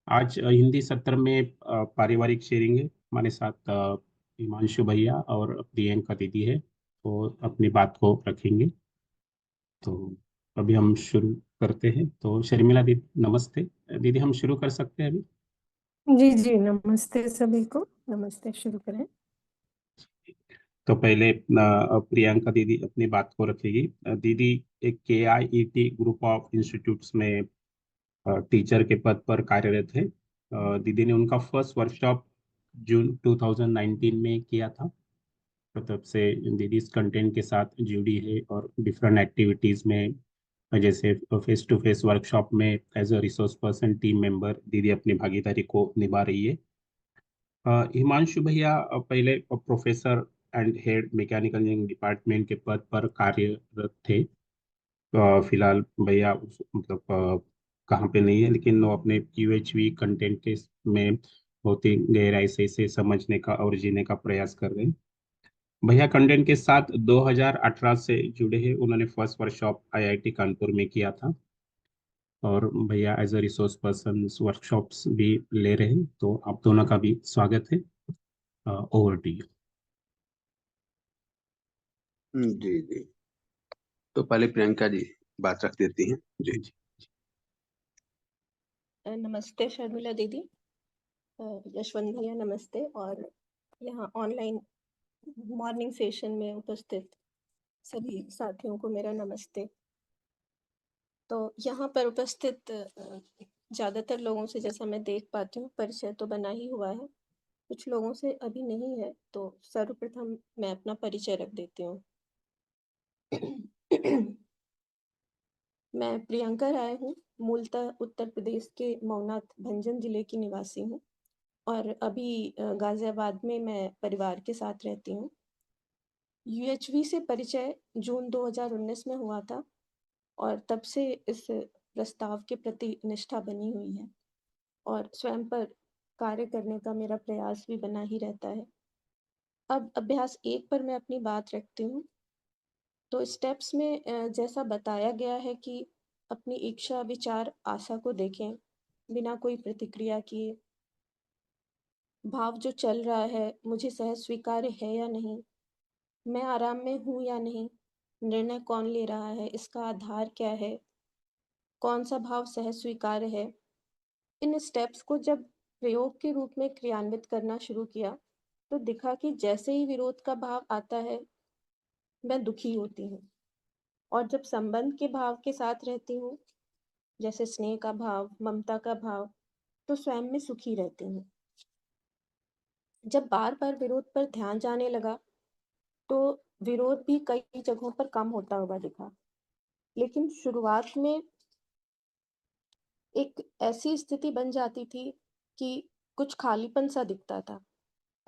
आज हिंदी सत्र में पारिवारिक शेयरिंग है। हमारे साथ हिमांशु भैया और प्रियंका दीदी है, तो अपनी बात को रखेंगे। तो अभी हम शुरू करते हैं। तो शर्मिला दीदी नमस्ते। दीदी हम शुरू कर सकते हैं अभी? जी जी, नमस्ते सभी को। नमस्ते, शुरू करें। तो पहले प्रियंका दीदी अपनी बात को रखेगी। दीदी एक KIET ग्रुप ऑफ इंस्टीट्यूट्स में टीचर के पद पर कार्यरत है। दीदी ने उनका फर्स्ट वर्कशॉप जून 2019 में किया था। तो तब से दीदी इस कंटेंट के साथ जुड़ी है और डिफरेंट एक्टिविटीज में, जैसे फेस टू फेस वर्कशॉप में as a resource person team member दीदी अपनी भागीदारी को निभा रही है। हिमांशु भैया पहले professor and head mechanical engineering department के पद पर कार्यरत थे। फिलहाल भैया मतलब कहाँ पे नहीं है, लेकिन वो अपने QHV कंटेंट के में बहुत ही गहराई से इसे समझने का और जीने का प्रयास कर रहे हैं। भैया कंटेंट के साथ 2018 से जुड़े हैं। उन्होंने फर्स्ट वर्कशॉप IIT कानपुर में किया था, और भैया as a resource person workshops भी ले रहे हैं। तो आप दोनों का भी स्वागत है। Over to you. जी जी। तो पहले प्रियंका जी बात रख देती हैं जी। नमस्ते शर्मिला दीदी, यशवंत भैया नमस्ते, और यहाँ ऑनलाइन मॉर्निंग सेशन में उपस्थित सभी साथियों को मेरा नमस्ते। तो यहाँ पर उपस्थित ज़्यादातर लोगों से जैसा मैं देख पाती हूँ परिचय तो बना ही हुआ है, कुछ लोगों से अभी नहीं है। तो सर्वप्रथम मैं अपना परिचय रख देती हूँ। मैं प्रियंका राय हूँ, मूलतः उत्तर प्रदेश के मऊनाथ भंजन जिले की निवासी हूँ, और अभी गाजियाबाद में मैं परिवार के साथ रहती हूँ। UHV से परिचय जून 2019 में हुआ था, और तब से इस प्रस्ताव के प्रति निष्ठा बनी हुई है, और स्वयं पर कार्य करने का मेरा प्रयास भी बना ही रहता है। अब अभ्यास 1 पर मैं अपनी बात रखती हूँ। तो स्टेप्स में जैसा बताया गया है कि अपनी इच्छा, विचार, आशा को देखें बिना कोई प्रतिक्रिया किए। भाव जो चल रहा है मुझे सहज स्वीकार्य है या नहीं, मैं आराम में हूँ या नहीं, निर्णय कौन ले रहा है, इसका आधार क्या है, कौन सा भाव सहज स्वीकार्य है। इन स्टेप्स को जब प्रयोग के रूप में क्रियान्वित करना शुरू किया, तो दिखा कि जैसे ही विरोध का भाव आता है मैं दुखी होती हूँ, और जब संबंध के भाव के साथ रहती हूँ, जैसे स्नेह का भाव, ममता का भाव, तो स्वयं में सुखी रहती हूँ। जब बार बार विरोध पर ध्यान जाने लगा, तो विरोध भी कई जगहों पर कम होता हुआ दिखा। लेकिन शुरुआत में एक ऐसी स्थिति बन जाती थी कि कुछ खालीपन सा दिखता था।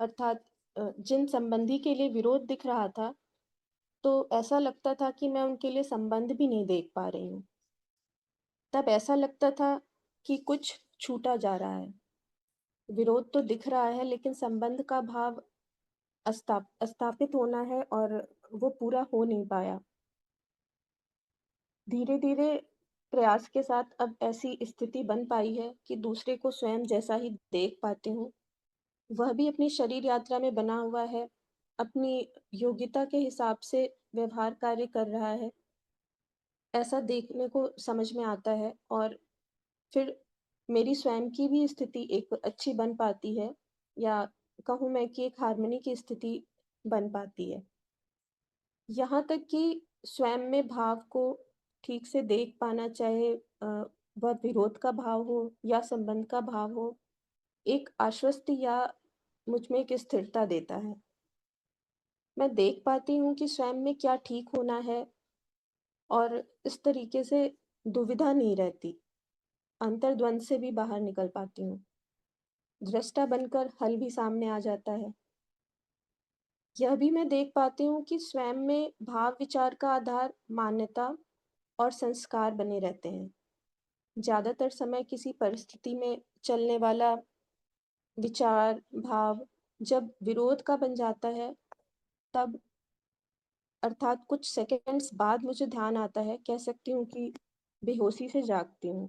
अर्थात जिन संबंधी के लिए विरोध दिख रहा था, तो ऐसा लगता था कि मैं उनके लिए संबंध भी नहीं देख पा रही हूँ। तब ऐसा लगता था कि कुछ छूटा जा रहा है। विरोध तो दिख रहा है, लेकिन संबंध का भाव स्थापित होना है, और वो पूरा हो नहीं पाया। धीरे धीरे प्रयास के साथ अब ऐसी स्थिति बन पाई है कि दूसरे को स्वयं जैसा ही देख पाती हूँ। वह भी अपनी शरीर यात्रा में बना हुआ है, अपनी योग्यता के हिसाब से व्यवहार कार्य कर रहा है, ऐसा देखने को समझ में आता है। और फिर मेरी स्वयं की भी स्थिति एक अच्छी बन पाती है, या कहूँ मैं कि एक हार्मनी की स्थिति बन पाती है। यहाँ तक कि स्वयं में भाव को ठीक से देख पाना, चाहे वह विरोध का भाव हो या संबंध का भाव हो, एक आश्वस्ति या मुझ में एक स्थिरता देता है। मैं देख पाती हूँ कि स्वयं में क्या ठीक होना है, और इस तरीके से दुविधा नहीं रहती, अंतर्द्वंद से भी बाहर निकल पाती हूँ। दृष्टा बनकर हल भी सामने आ जाता है। यह भी मैं देख पाती हूँ कि स्वयं में भाव विचार का आधार मान्यता और संस्कार बने रहते हैं। ज़्यादातर समय किसी परिस्थिति में चलने वाला विचार, भाव जब विरोध का बन जाता है, तब अर्थात कुछ सेकंड्स बाद मुझे ध्यान आता है, कह सकती हूँ कि बेहोशी से जागती हूँ।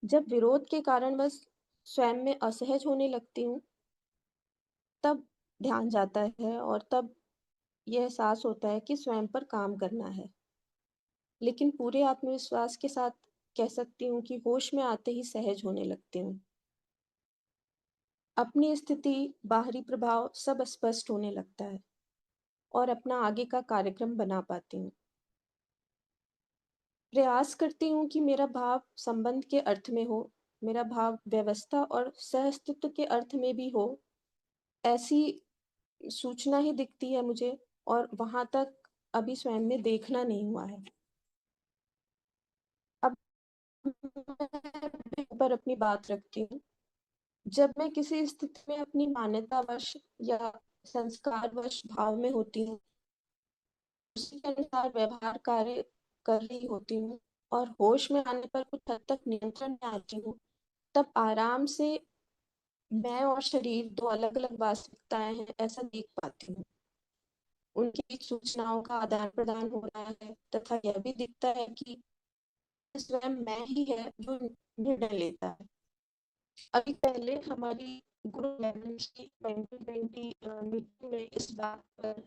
जब विरोध के कारणवश स्वयं में असहज होने लगती हूँ, तब ध्यान जाता है और तब ये एहसास होता है कि स्वयं पर काम करना है। लेकिन पूरे आत्मविश्वास के साथ कह सकती हूँ कि होश में आते ही सहज होने लगती हूँ। अपनी स्थिति, बाहरी प्रभाव सब स्पष्ट होने लगता है और अपना आगे का कार्यक्रम बना पाती हूँ। प्रयास करती हूँ कि मेरा भाव संबंध के अर्थ में हो, मेरा भाव व्यवस्था और सह-अस्तित्व के अर्थ में भी हो, ऐसी सूचना ही दिखती है मुझे और वहाँ तक अभी स्वयं में देखना नहीं हुआ है। अब मैं पर अपनी बात रखती हूँ। जब मैं किसी स्थिति में अपनी मान्यतावश या संस्कारवश भाव में होती हूँ, उसी के अनुसार व्यवहार कार्य कर रही होती हूँ और होश में आने पर कुछ हद तक नियंत्रण में आती हूँ, तब आराम से मैं और शरीर 2 अलग-अलग वास्तविकताएँ हैं, ऐसा देख पाती हूँ। उनके बीच सूचनाओं का आदान-प्रदान हो रहा है तथा यह भी दिखता है कि स्वयं मैं ही है जो निर्णय लेता है। अभी पहले हमारी ग्रुप लेवल की 2020 मीटिंग में इस बात पर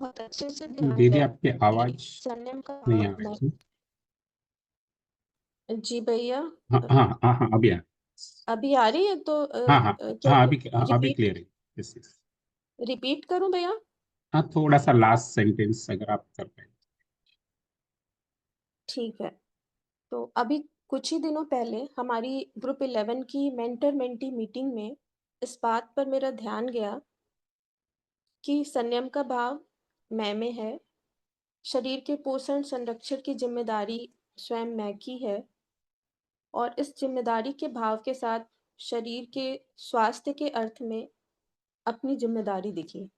बहुत अच्छे से ध्यान दीदी गया आपकी कि आवाज संयम का नहीं आ रही थी। जी भैया, हाँ हाँ हाँ हाँ, अभी आ। अभी आ रही है तो हाँ हाँ क्या हाँ, अभी रिपीट क्लियर है। Yes yes. रिपीट करूं भैया? हाँ, थोड़ा सा लास्ट सेंटेंस अगर आप कर पाए। ठीक है। तो अभी कुछ ही दिनों पहले हमारी ग्रुप 11 की मेंटर मेंटी मीटिंग में इस बात पर मेरा ध्यान गया कि संयम का भाव मैं में है, शरीर के पोषण संरक्षण की जिम्मेदारी स्वयं मैं की है और इस जिम्मेदारी के भाव के साथ शरीर के स्वास्थ्य के अर्थ में अपनी जिम्मेदारी दिखी।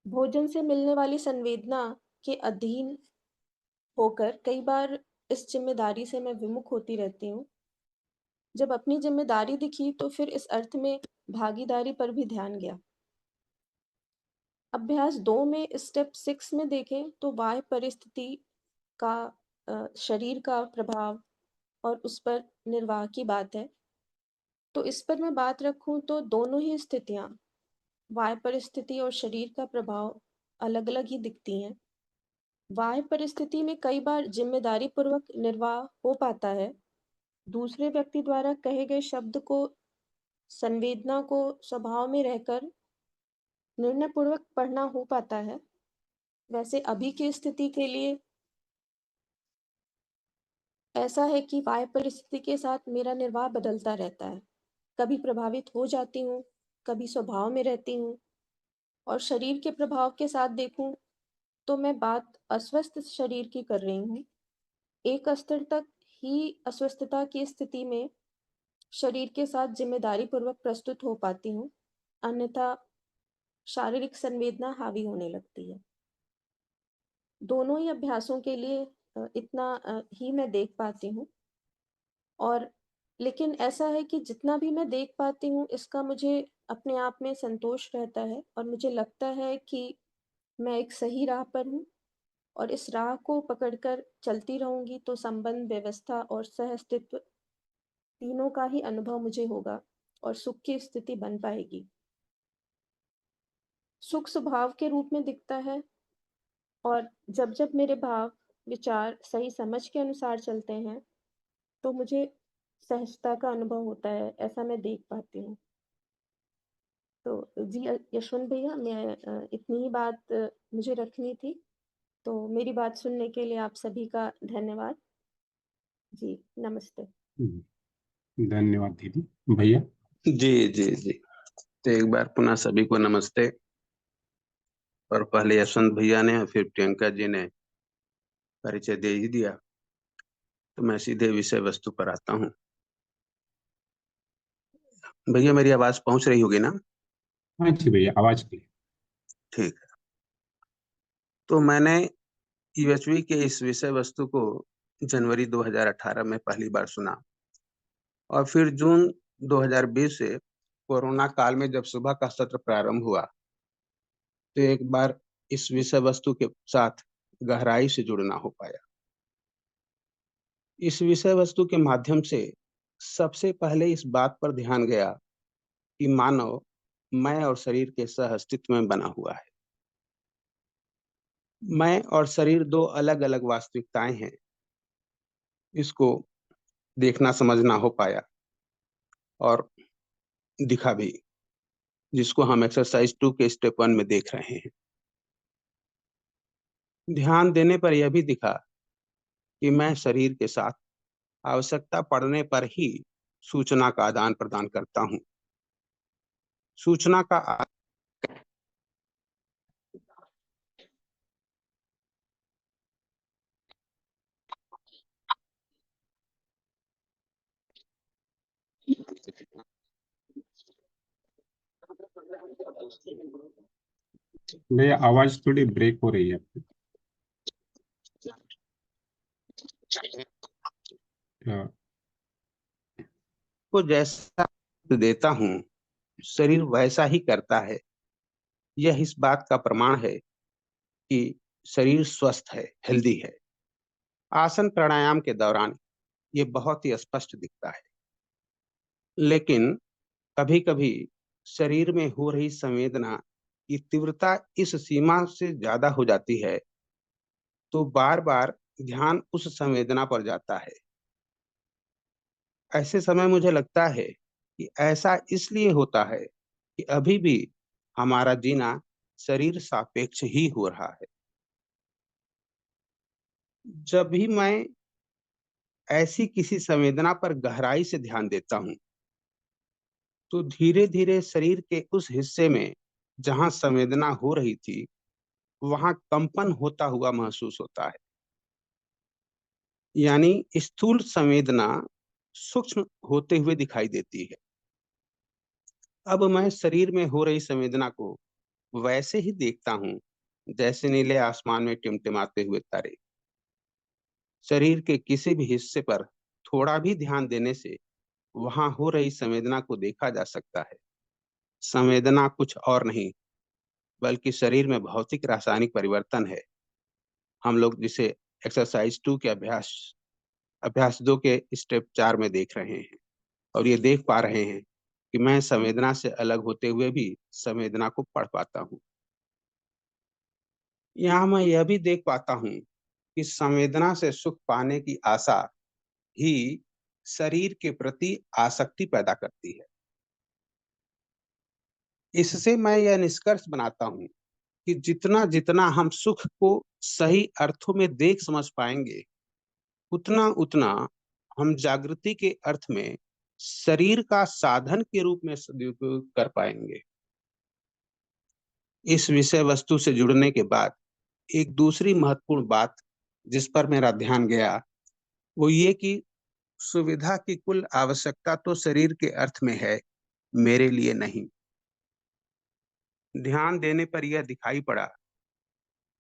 भोजन से मिलने वाली संवेदना के अधीन होकर कई बार इस जिम्मेदारी से मैं विमुख होती रहती हूँ। जब अपनी जिम्मेदारी दिखी तो फिर इस अर्थ में भागीदारी पर भी ध्यान गया। अभ्यास 2 में स्टेप 6 में देखें तो बाह्य परिस्थिति का शरीर का प्रभाव और उस पर निर्वाह की बात है। तो इस पर मैं बात रखूं तो दोनों ही स्थितियां, बाह्य परिस्थिति और शरीर का प्रभाव अलग-अलग ही दिखती हैं। बाह्य परिस्थिति में कई बार जिम्मेदारी पूर्वक निर्वाह हो पाता है। दूसरे व्यक्ति द्वारा कहे गए शब्द को, संवेदना को स्वभाव में रहकर निर्णय पूर्वक पढ़ना हो पाता है। वैसे अभी की स्थिति के लिए ऐसा है कि बाह्य परिस्थिति के साथ मेरा निर्वाह बदलता रहता है। कभी प्रभावित हो जाती हूँ, कभी स्वभाव में रहती हूँ और शरीर के प्रभाव के साथ देखूँ तो मैं बात अस्वस्थ शरीर की कर रही हूँ। एक स्तर तक ही अस्वस्थता की स्थिति में शरीर के साथ जिम्मेदारी पूर्वक प्रस्तुत हो पाती हूँ, अन्यथा शारीरिक संवेदना हावी होने लगती है। दोनों ही अभ्यासों के लिए इतना ही मैं देख पाती हूँ और लेकिन ऐसा है कि जितना भी मैं देख पाती हूँ इसका मुझे अपने आप में संतोष रहता है और मुझे लगता है कि मैं एक सही राह पर हूँ और इस राह को पकड़कर चलती रहूँगी तो संबंध, व्यवस्था और सह-अस्तित्व तीनों का ही अनुभव मुझे होगा और सुख की स्थिति बन पाएगी। सुख स्वभाव के रूप में दिखता है और जब-जब मेरे भाव, विचार सही समझ के अनुसार चलते हैं, तो मुझे सहजता का अनुभव होता है, ऐसा मैं देख पाती हूँ। तो जी यशवंत भैया, मैं इतनी ही बात मुझे रखनी थी, तो मेरी बात सुनने के लिए आप सभी का धन्यवाद। जी, नमस्ते। धन्यवाद दीदी। भैया। जी जी जी। तो एक बार पुनः सभी को नमस्ते। और पहले यशवंत भैया ने और फिर प्रियंका जी ने परिचय दे ही दिया, तो मैं सीधे विषय वस्तु पर आता हूँ। भैया मेरी आवाज पहुंच रही होगी ना? हाँ जी भैया, आवाज क्लियर। ठीक है। तो मैंने यूएचवी के इस विषय वस्तु को जनवरी 2018 में पहली बार सुना और फिर जून 2020 से कोरोना काल में जब सुबह का सत्र प्रारंभ हुआ तो एक बार इस विषय वस्तु के साथ गहराई से जुड़ना हो पाया। इस विषय वस्तु के माध्यम से सबसे पहले इस बात पर ध्यान गया कि मानव मैं और शरीर के सह अस्तित्व में बना हुआ है। मैं और शरीर दो अलग अलग वास्तविकताएं हैं। इसको देखना समझना हो पाया और दिखा भी, जिसको हम एक्सरसाइज 2 के स्टेप 1 में देख रहे हैं। ध्यान देने पर यह भी दिखा कि मैं शरीर के साथ आवश्यकता पड़ने पर ही सूचना का आदान प्रदान करता हूं। सूचना का भैया आवाज थोड़ी ब्रेक हो रही है आपकी। हाँ, को जैसा देता हूं, शरीर वैसा ही करता है। यह इस बात का प्रमाण है कि शरीर स्वस्थ है, हेल्दी है। आसन प्राणायाम के दौरान ये बहुत ही स्पष्ट दिखता है। लेकिन कभी कभी शरीर में हो रही संवेदना की तीव्रता इस सीमा से ज्यादा हो जाती है, तो बार बार ध्यान उस संवेदना पर जाता है। ऐसे समय मुझे लगता है कि ऐसा इसलिए होता है कि अभी भी हमारा जीना शरीर सापेक्ष ही हो रहा है। जब भी मैं ऐसी किसी संवेदना पर गहराई से ध्यान देता हूं, तो धीरे धीरे शरीर के उस हिस्से में जहां संवेदना हो रही थी, वहां कंपन होता हुआ महसूस होता है। यानी स्थूल संवेदना सूक्ष्म होते हुए दिखाई देती है। अब मैं शरीर में हो रही संवेदना को वैसे ही देखता हूं जैसे नीले आसमान में टिमटिमाते हुए तारे। शरीर के किसी भी हिस्से पर थोड़ा भी ध्यान देने से वहां हो रही संवेदना को देखा जा सकता है। संवेदना कुछ और नहीं, बल्कि शरीर में भौतिक रासायनिक परिवर्तन है। हम लोग जिसे एक्सरसाइज 2 के अभ्यास 2 के स्टेप 4 में देख रहे हैं, और ये देख पा रहे हैं कि मैं संवेदना से अलग होते हुए भी संवेदना को पढ़ पाता हूँ। यहाँ मैं यह भी देख पाता हूँ कि संवेदना से सुख पाने की आशा ही शरीर के प्रति आसक्ति पैदा करती है। इससे मैं यह निष्कर्ष बनाता हूँ कि जितना जितना हम सुख को सही अर्थों में देख समझ पाएंगे, उतना उतना हम जागृति के अर्थ में शरीर का साधन के रूप में सदुपयोग कर पाएंगे। इस विषय वस्तु से जुड़ने के बाद एक दूसरी महत्वपूर्ण बात जिस पर मेरा ध्यान गया, वो ये कि सुविधा की कुल आवश्यकता तो शरीर के अर्थ में है, मेरे लिए नहीं। ध्यान देने पर यह दिखाई पड़ा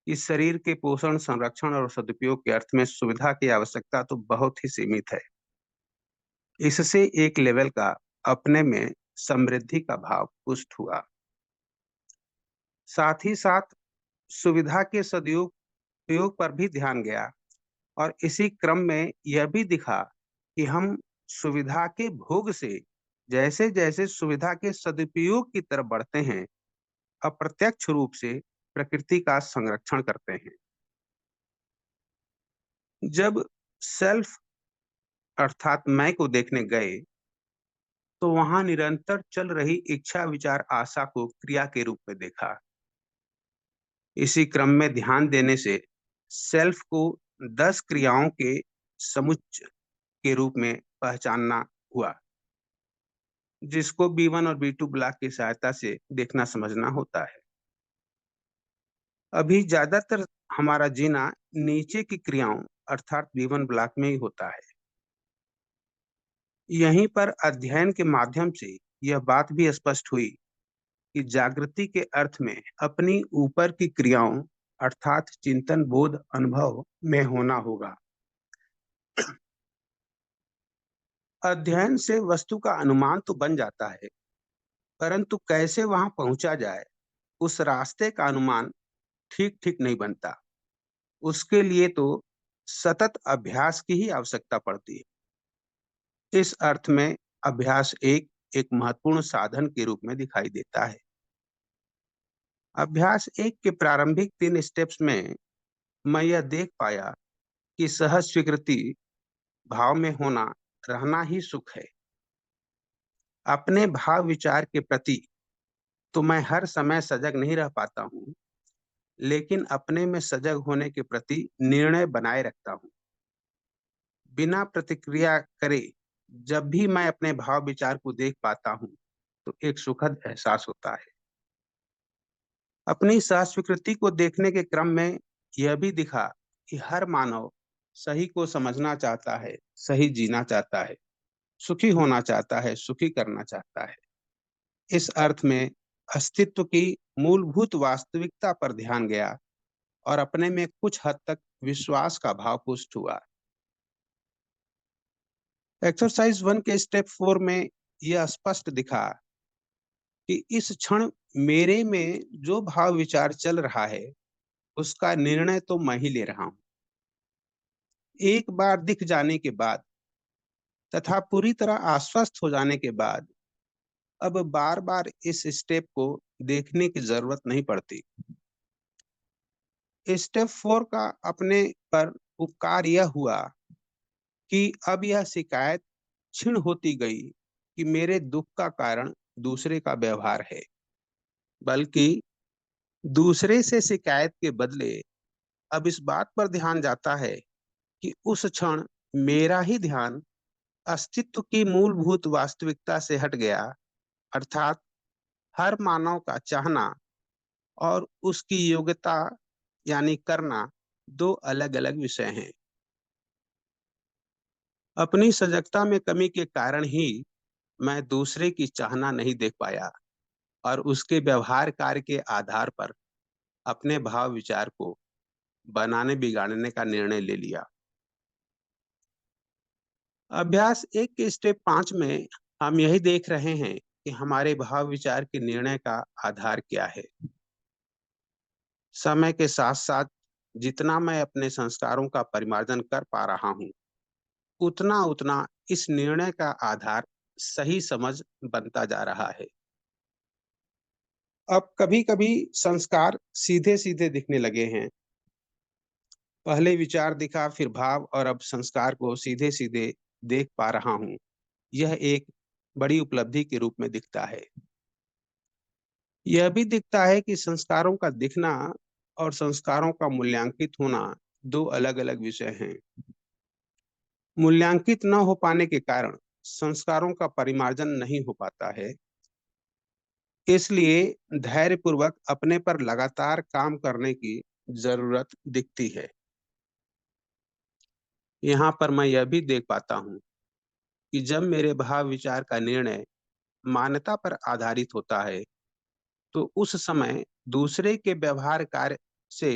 कि शरीर के पोषण, संरक्षण और सदुपयोग के अर्थ में सुविधा की आवश्यकता तो बहुत ही सीमित है। इससे एक लेवल का अपने में समृद्धि का भाव पुष्ट हुआ। साथ ही साथ सुविधा के सदुपयोग पर भी ध्यान गया, और इसी क्रम में यह भी दिखा कि हम सुविधा के भोग से जैसे जैसे सुविधा के सदुपयोग की तरफ बढ़ते हैं, अप्रत्यक्ष रूप से प्रकृति का संरक्षण करते हैं। जब सेल्फ अर्थात मैं को देखने गए, तो वहां निरंतर चल रही इच्छा, विचार, आशा को क्रिया के रूप में देखा। इसी क्रम में ध्यान देने से सेल्फ को 10 क्रियाओं के समुच्चय के रूप में पहचानना हुआ, जिसको B1 और B2 ब्लॉक की सहायता से देखना समझना होता है। अभी ज्यादातर हमारा जीना नीचे की क्रियाओं अर्थात B1 ब्लॉक में ही होता है। यहीं पर अध्ययन के माध्यम से यह बात भी स्पष्ट हुई कि जागृति के अर्थ में अपनी ऊपर की क्रियाओं अर्थात चिंतन, बोध, अनुभव में होना होगा। अध्ययन से वस्तु का अनुमान तो बन जाता है, परंतु कैसे वहां पहुंचा जाए, उस रास्ते का अनुमान ठीक ठीक नहीं बनता। उसके लिए तो सतत अभ्यास की ही आवश्यकता पड़ती है। इस अर्थ में अभ्यास एक महत्वपूर्ण साधन के रूप में दिखाई देता है। अभ्यास 1 के प्रारंभिक 3 स्टेप्स में मैं यह देख पाया कि सहज स्वीकृति भाव में होना रहना ही सुख है। अपने भाव विचार के प्रति तो मैं हर समय सजग नहीं रह पाता हूँ, लेकिन अपने में सजग होने के प्रति निर्णय बनाए रखता हूँ। बिना प्रतिक्रिया करे जब भी मैं अपने भाव विचार को देख पाता हूँ, तो एक सुखद एहसास होता है। अपनी सहस्वीकृति को देखने के क्रम में यह भी दिखा कि हर मानव सही को समझना चाहता है, सही जीना चाहता है, सुखी होना चाहता है, सुखी करना चाहता है। इस अर्थ में अस्तित्व की मूलभूत वास्तविकता पर ध्यान गया और अपने में कुछ हद तक विश्वास का भाव पुष्ट हुआ। एक्सरसाइज 1 के स्टेप 4 में यह स्पष्ट दिखा कि इस क्षण मेरे में जो भाव विचार चल रहा है, उसका निर्णय तो मैं ही ले रहा हूं। एक बार दिख जाने के बाद तथा पूरी तरह आश्वस्त हो जाने के बाद अब बार बार इस स्टेप को देखने की जरूरत नहीं पड़ती। स्टेप 4 का अपने पर उपकार यह हुआ कि अब यह शिकायत क्षीण होती गई कि मेरे दुख का कारण दूसरे का व्यवहार है, बल्कि दूसरे से शिकायत के बदले अब इस बात पर ध्यान जाता है कि उस क्षण मेरा ही ध्यान अस्तित्व की मूलभूत वास्तविकता से हट गया, अर्थात हर मानव का चाहना और उसकी योग्यता यानी करना दो अलग-अलग विषय हैं। अपनी सजगता में कमी के कारण ही मैं दूसरे की चाहना नहीं देख पाया और उसके व्यवहार कार्य के आधार पर अपने भाव विचार को बनाने बिगाड़ने का निर्णय ले लिया। अभ्यास 1 के स्टेप 5 में हम यही देख रहे हैं कि हमारे भाव विचार के निर्णय का आधार क्या है। समय के साथ साथ जितना मैं अपने संस्कारों का परिमार्जन कर पा रहा हूँ, उतना उतना इस निर्णय का आधार सही समझ बनता जा रहा है। अब कभी-कभी संस्कार सीधे-सीधे दिखने लगे हैं। पहले विचार दिखा, फिर भाव और अब संस्कार को सीधे-सीधे देख पा रहा हूँ। यह एक बड़ी उपलब्धि के रूप में दिखता है। यह भी दिखता है कि संस्कारों का दिखना और संस्कारों का मूल्यांकित होना दो अलग-अलग विषय हैं। मूल्यांकित न हो पाने के कारण संस्कारों का परिमार्जन नहीं हो पाता है। इसलिए धैर्यपूर्वक अपने पर लगातार काम करने की जरूरत दिखती है। यहाँ पर मैं यह भी देख पाता हूँ कि जब मेरे भाव विचार का निर्णय मान्यता पर आधारित होता है, तो उस समय दूसरे के व्यवहार कार्य से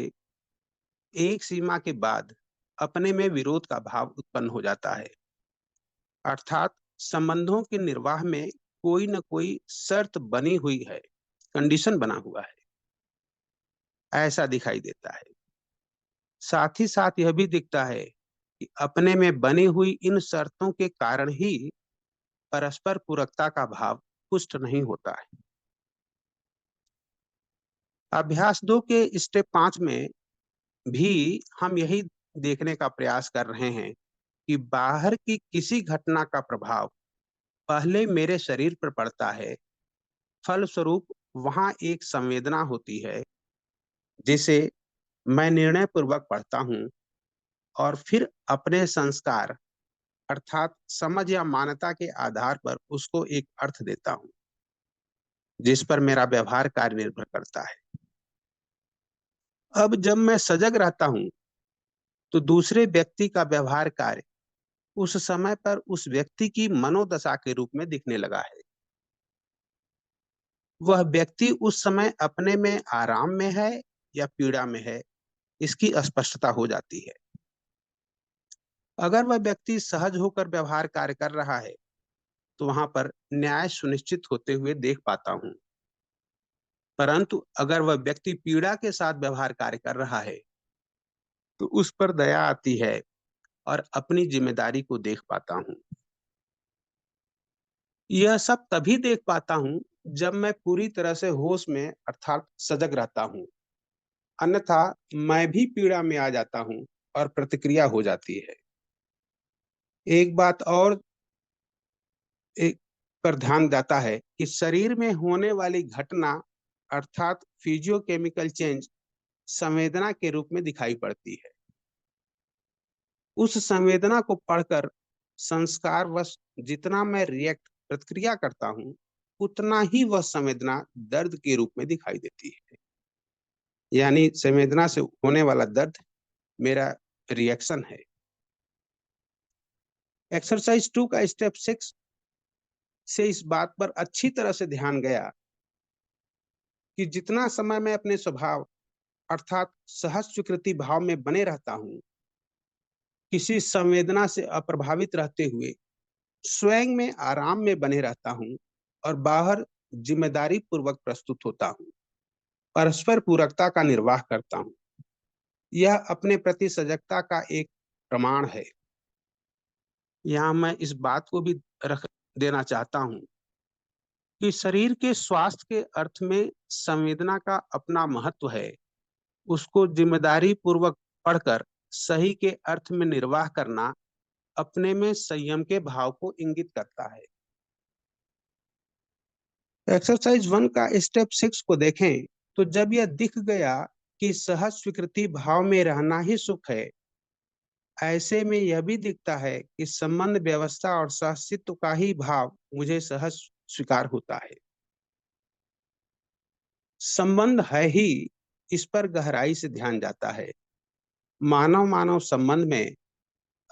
एक सीमा के बाद अपने में विरोध का भाव उत्पन्न हो जाता है। अर्थात संबंधों के निर्वाह में कोई न कोई शर्त बनी हुई है, कंडीशन बना हुआ है, ऐसा दिखाई देता है। साथ ही साथ यह भी दिखता है कि अपने में बनी हुई इन शर्तों के कारण ही परस्पर पूरकता का भाव पुष्ट नहीं होता है। अभ्यास 2 के स्टेप 5 में भी हम यही देखने का प्रयास कर रहे हैं कि बाहर की किसी घटना का प्रभाव पहले मेरे शरीर पर पड़ता है, फलस्वरूप वहां एक संवेदना होती है जिसे मैं निर्णय पूर्वक पढ़ता हूं और फिर अपने संस्कार अर्थात समझ या मान्यता के आधार पर उसको एक अर्थ देता हूं, जिस पर मेरा व्यवहार कार्य निर्भर करता है। अब जब मैं सजग रहता हूं, तो दूसरे व्यक्ति का व्यवहार कार्य उस समय पर उस व्यक्ति की मनोदशा के रूप में दिखने लगा है। वह व्यक्ति उस समय अपने में आराम में है या पीड़ा में है, इसकी स्पष्टता हो जाती है। अगर वह व्यक्ति सहज होकर व्यवहार कार्य कर रहा है, तो वहां पर न्याय सुनिश्चित होते हुए देख पाता हूं। परंतु अगर वह व्यक्ति पीड़ा के साथ व्यवहार कार्य कर रहा है, तो उस पर दया आती है और अपनी जिम्मेदारी को देख पाता हूँ। यह सब तभी देख पाता हूँ जब मैं पूरी तरह से होश में अर्थात सजग रहता हूँ, अन्यथा मैं भी पीड़ा में आ जाता हूँ और प्रतिक्रिया हो जाती है। एक बात और एक पर ध्यान जाता है कि शरीर में होने वाली घटना अर्थात फिजियोकेमिकल चेंज संवेदना के रूप में दिखाई पड़ती है। उस संवेदना को पढ़कर संस्कारवश जितना मैं रिएक्ट प्रतिक्रिया करता हूँ, उतना ही वह संवेदना दर्द के रूप में दिखाई देती है। यानी संवेदना से होने वाला दर्द मेरा रिएक्शन है। एक्सरसाइज 2 का स्टेप 6 से इस बात पर अच्छी तरह से ध्यान गया कि जितना समय मैं अपने स्वभाव अर्थात सहज स्वीकृति भाव में बने रहता हूँ, किसी संवेदना से अप्रभावित रहते हुए स्वयं में आराम में बने रहता हूँ और बाहर जिम्मेदारी पूर्वक प्रस्तुत होता हूँ, परस्पर पूरकता का निर्वाह करता हूँ, यह अपने प्रति सजगता का एक प्रमाण है। यहाँ मैं इस बात को भी रख देना चाहता हूँ कि शरीर के स्वास्थ्य के अर्थ में संवेदना का अपना महत्व है। उसको जिम्मेदारी पूर्वक पढ़कर सही के अर्थ में निर्वाह करना अपने में संयम के भाव को इंगित करता है। एक्सरसाइज 1 का स्टेप 6 को देखें तो जब यह दिख गया कि सहज स्वीकृति भाव में रहना ही सुख है, ऐसे में यह भी दिखता है कि संबंध व्यवस्था और सहअस्तित्व का ही भाव मुझे सहज स्वीकार होता है। संबंध है ही, इस पर गहराई से ध्यान जाता है। मानव मानव संबंध में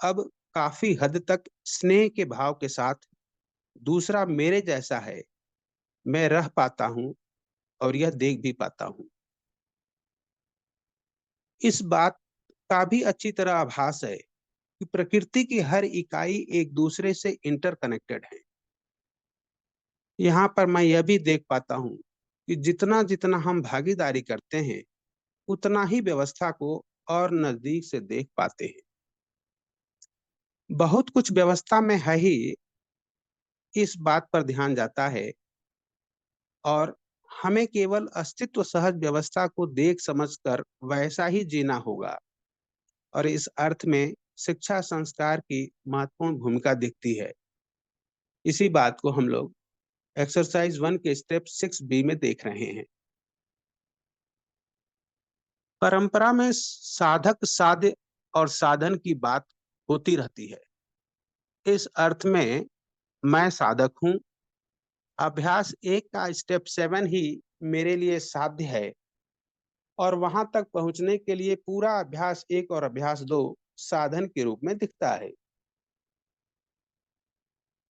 अब काफी हद तक स्नेह के भाव के साथ दूसरा मेरे जैसा है मैं रह पाता हूँ और यह देख भी पाता हूँ। इस बात का भी अच्छी तरह आभास है कि प्रकृति की हर इकाई एक दूसरे से इंटरकनेक्टेड है। यहाँ पर मैं यह भी देख पाता हूँ कि जितना जितना हम भागीदारी करते हैं, उतना ही व्यवस्था को और नजदीक से देख पाते हैं। बहुत कुछ व्यवस्था में है ही, इस बात पर ध्यान जाता है और हमें केवल अस्तित्व सहज व्यवस्था को देख समझकर वैसा ही जीना होगा। और इस अर्थ में शिक्षा संस्कार की महत्वपूर्ण भूमिका दिखती है। इसी बात को हम लोग एक्सरसाइज 1 के स्टेप 6B में देख रहे हैं। परंपरा में साधक साध्य और साधन की बात होती रहती है। इस अर्थ में मैं साधक हूं, अभ्यास 1 का स्टेप 7 ही मेरे लिए साध्य है और वहां तक पहुंचने के लिए पूरा अभ्यास 1 और अभ्यास 2 साधन के रूप में दिखता है।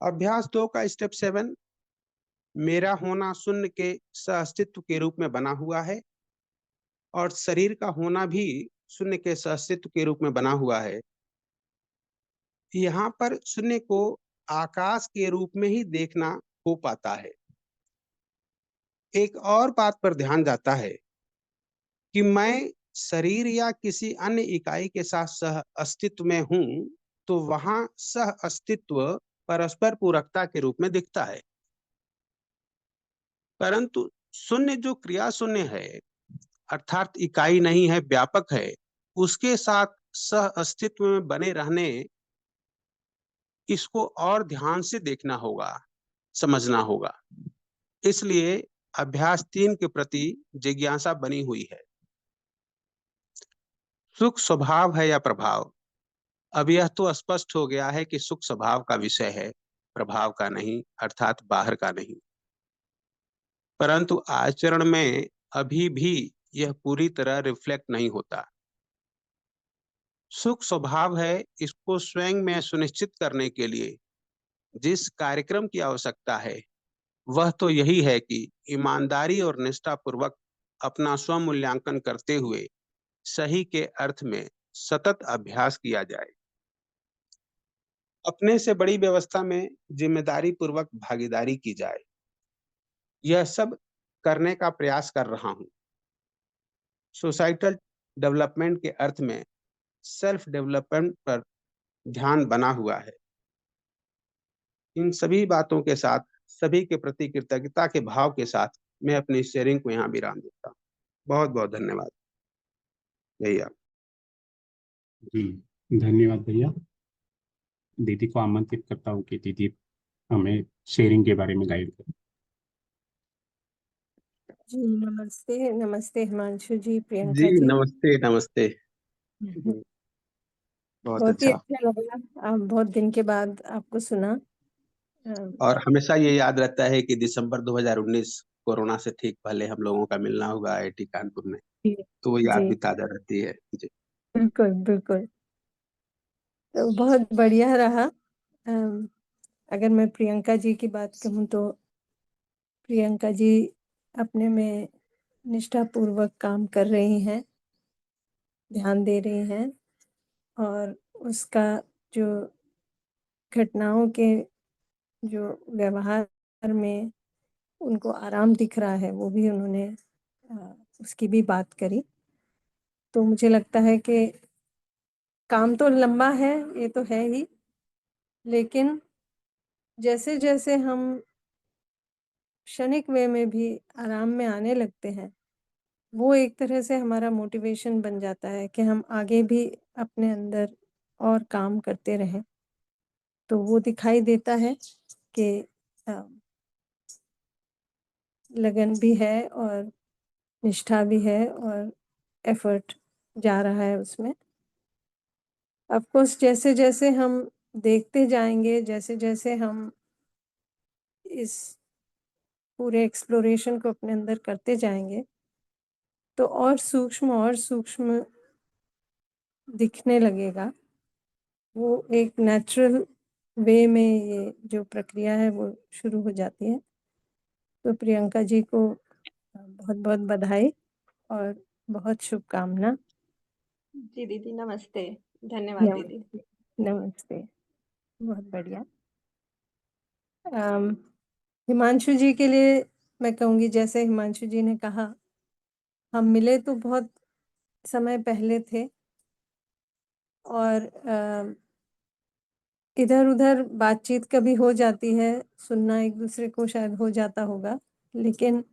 अभ्यास 2 का स्टेप 7 मेरा होना शून्य के सहअस्तित्व के रूप में बना हुआ है और शरीर का होना भी शून्य के सहअस्तित्व के रूप में बना हुआ है। यहाँ पर शून्य को आकाश के रूप में ही देखना हो पाता है। एक और बात पर ध्यान जाता है कि मैं शरीर या किसी अन्य इकाई के साथ सह अस्तित्व में हूं, तो वहां सह अस्तित्व परस्पर पूरकता के रूप में दिखता है। परंतु शून्य जो क्रिया शून्य है अर्थात इकाई नहीं है, व्यापक है, उसके साथ सह अस्तित्व में बने रहने इसको और ध्यान से देखना होगा, समझना होगा। इसलिए अभ्यास 3 के प्रति जिज्ञासा बनी हुई है। सुख स्वभाव है या प्रभाव? अब यह तो स्पष्ट हो गया है कि सुख स्वभाव का विषय है, प्रभाव का नहीं, अर्थात बाहर का नहीं। परंतु आचरण में अभी भी यह पूरी तरह रिफ्लेक्ट नहीं होता। सुख स्वभाव है, इसको स्वयं में सुनिश्चित करने के लिए जिस कार्यक्रम की आवश्यकता है वह तो यही है कि ईमानदारी और निष्ठा पूर्वक अपना स्वमूल्यांकन करते हुए सही के अर्थ में सतत अभ्यास किया जाए। अपने से बड़ी व्यवस्था में जिम्मेदारी पूर्वक भागीदारी की जाए। यह सब करने का प्रयास कर रहा हूं। सोसाइटल डेवलपमेंट के अर्थ में सेल्फ डेवलपमेंट पर ध्यान बना हुआ है। इन सभी बातों के साथ, सभी के प्रति कृतज्ञता के भाव के साथ मैं अपनी शेयरिंग को यहाँ विराम देता हूँ। बहुत-बहुत धन्यवाद भैया। जी, धन्यवाद भैया। दीदी को आमंत्रित करता हूँ कि दीदी हमें शेयरिंग के बारे में गाइड करें। जी, नमस्ते, नमस्ते हिमांशु जी, जी, प्रियंका जी। नमस्ते, नमस्ते। बहुत बहुत ही अच्छा। अच्छा लगा, बहुत दिन के बाद आपको सुना। और हमेशा ये याद रहता है कि दिसंबर 2019 कोरोना से ठीक पहले हम लोगों का मिलना हुआ आईआईटी कानपुर में, जी, तो वो याद जी, भी ताज़ा रहती है। जी। बिल्कुल, बिल्कुल। तो बहुत बढ़िया रहा। अम, अगर मैं प्रियंका जी की बात कहूँ तो प्रियंका जी अपने में निष्ठापूर्वक काम कर रही हैं, ध्यान दे रही हैं और उसका जो घटनाओं के जो व्यवहार में उनको आराम दिख रहा है, वो भी उन्होंने उसकी भी बात करी। तो मुझे लगता है कि काम तो लंबा है, ये तो है ही, लेकिन जैसे-जैसे हम क्षणिक वे में भी आराम में आने लगते हैं, वो एक तरह से हमारा मोटिवेशन बन जाता है कि हम आगे भी अपने अंदर और काम करते रहें। तो वो दिखाई देता है कि अ, लगन भी है और निष्ठा भी है और एफर्ट जा रहा है उसमें। ऑफ कोर्स जैसे-जैसे हम देखते जाएँगे, जैसे-जैसे हम इस पूरे एक्सप्लोरेशन को अपने अंदर करते जाएँगे, तो और सूक्ष्म दिखने लगेगा। वो एक नेचुरल वे में ये जो प्रक्रिया है वो शुरू हो जाती है। तो प्रियंका जी को बहुत-बहुत बधाई और बहुत शुभकामना। जी दीदी, नमस्ते। धन्यवाद दीदी। नमस्ते, नमस्ते। बहुत बढ़िया। अम, हिमांशु जी के लिए मैं कहूँगी जैसे हिमांशु जी ने कहा, हम मिले तो बहुत समय पहले थे और इधर-उधर बातचीत कभी हो जाती है, सुनना एक-दूसरे को शायद हो जाता होगा, लेकिन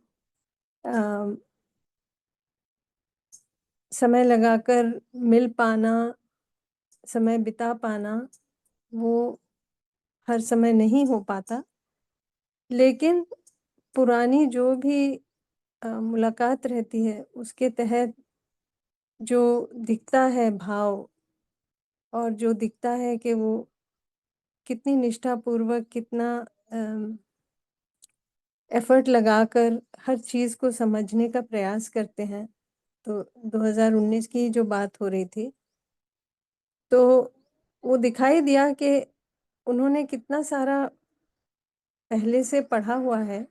अ, समय लगाकर मिल पाना, समय बिता पाना, वो हर समय नहीं हो पाता। लेकिन पुरानी जो भी मुलाकात रहती है, उसके तहत जो दिखता है भाव और जो दिखता है कि वो कितनी निष्ठापूर्वक, कितना अम, एफ़र्ट लगाकर हर चीज़ को समझने का प्रयास करते हैं। तो 2019 की जो बात हो रही थी, तो वो दिखाई दिया कि उन्होंने कितना सारा पहले से पढ़ा हुआ है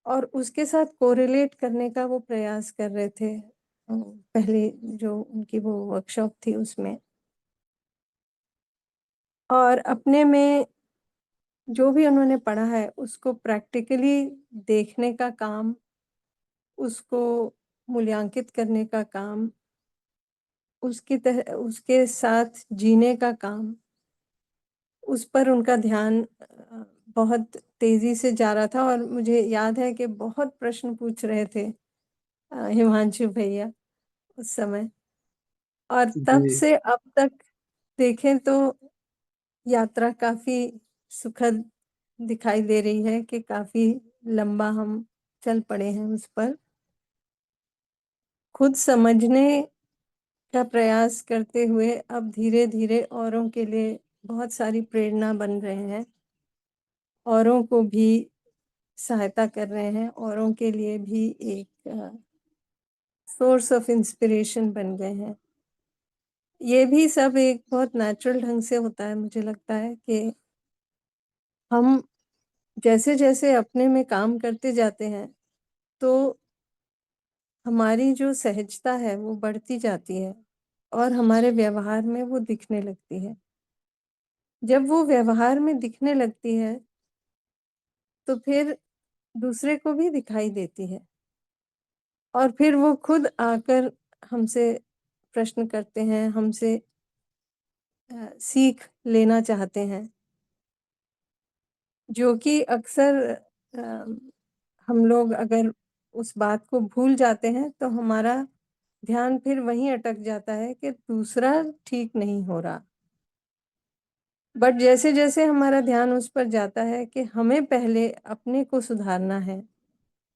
और उसके साथ कोरिलेट करने का वो प्रयास कर रहे थे। पहले जो उनकी वो वर्कशॉप थी उसमें और अपने में जो भी उन्होंने पढ़ा है उसको प्रैक्टिकली देखने का काम, उसको मूल्यांकित करने का काम, उसके साथ जीने का काम, उस पर उनका ध्यान बहुत तेज़ी से जा रहा था और मुझे याद है कि बहुत प्रश्न पूछ रहे थे हिमांशु भैया उस समय और तब जी, से अब तक देखें तो यात्रा काफ़ी सुखद दिखाई दे रही है कि काफ़ी लंबा हम चल पड़े हैं उस पर। खुद समझने का प्रयास करते हुए अब धीरे-धीरे औरों के लिए बहुत सारी प्रेरणा बन रहे हैं। औरों को भी सहायता कर रहे हैं, औरों के लिए भी एक सोर्स ऑफ इंस्पिरेशन बन गए हैं। ये भी सब एक बहुत नेचुरल ढंग से होता है मुझे लगता है कि हम जैसे-जैसे अपने में काम करते जाते हैं, तो हमारी जो सहजता है वो बढ़ती जाती है और हमारे व्यवहार में वो दिखने लगती है। जब वो व्यवहार में दिखने लगती है, तो फिर दूसरे को भी दिखाई देती है और फिर वो खुद आकर हमसे प्रश्न करते हैं, हमसे सीख लेना चाहते हैं, जो कि अक्सर हम लोग अगर उस बात को भूल जाते हैं तो हमारा ध्यान फिर वहीं अटक जाता है कि दूसरा ठीक नहीं हो रहा। बट जैसे-जैसे हमारा ध्यान उस पर जाता है कि हमें पहले अपने को सुधारना है,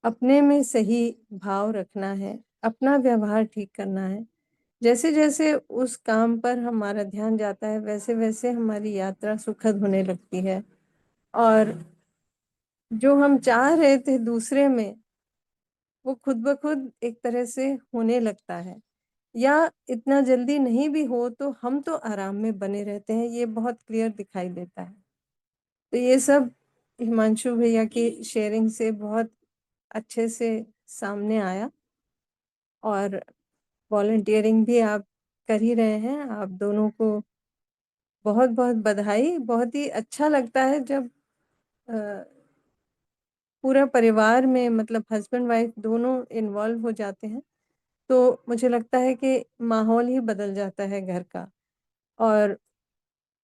अपने में सही भाव रखना है, अपना व्यवहार ठीक करना है। जैसे-जैसे उस काम पर हमारा ध्यान जाता है, वैसे-वैसे हमारी यात्रा सुखद होने लगती है और जो हम चाह रहे थे दूसरे में, वो खुद ब खुद एक तरह से होने लगता है। या इतना जल्दी नहीं भी हो तो हम तो आराम में बने रहते हैं, ये बहुत क्लियर दिखाई देता है। तो ये सब हिमांशु भैया की शेयरिंग से बहुत अच्छे से सामने आया और वॉलंटियरिंग भी आप कर ही रहे हैं। आप दोनों को बहुत-बहुत बधाई। बहुत ही अच्छा लगता है जब अ, पूरा परिवार में मतलब हस्बैंड वाइफ दोनों इन्वॉल्व हो जाते हैं, तो मुझे लगता है कि माहौल ही बदल जाता है घर का और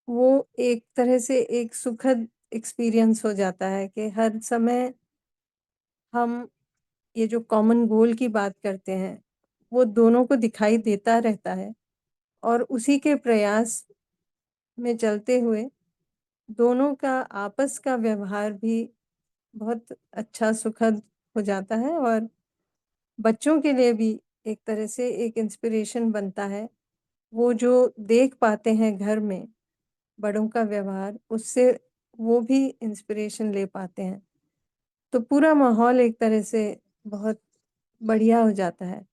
वो एक तरह से एक सुखद एक्सपीरियंस हो जाता है कि हर समय हम ये जो कॉमन गोल की बात करते हैं, वो दोनों को दिखाई देता रहता है और उसी के प्रयास में चलते हुए दोनों का आपस का व्यवहार भी बहुत अच्छा सुखद हो जाता है और बच्चों के लिए भी एक तरह से एक इंस्पिरेशन बनता है। वो जो देख पाते हैं घर में बड़ों का व्यवहार, उससे वो भी इंस्पिरेशन ले पाते हैं। तो पूरा माहौल एक तरह से बहुत बढ़िया हो जाता है।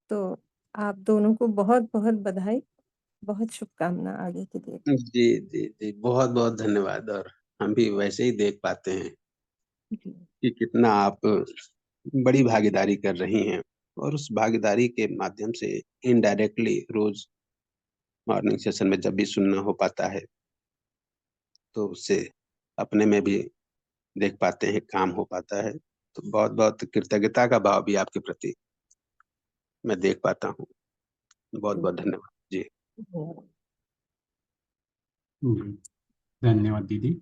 तो आप दोनों को बहुत-बहुत बधाई, बहुत शुभकामना आगे के लिए। जी, जी, जी। बहुत-बहुत धन्यवाद और हम भी वैसे ही देख पाते हैं जी। कि कितना आप बड़ी भागीदारी कर रही हैं और उस भागीदारी के माध्यम से इनडायरेक्टली रोज़ मॉर्निंग सेशन में जब भी सुनना हो पाता है, तो उससे अपने में भी देख पाते हैं, काम हो पाता है। तो बहुत-बहुत कृतज्ञता का भाव भी आपके प्रति मैं देख पाता हूँ। जी। बहुत-बहुत धन्यवाद। जी। धन्यवाद। धन्यवाद दीदी।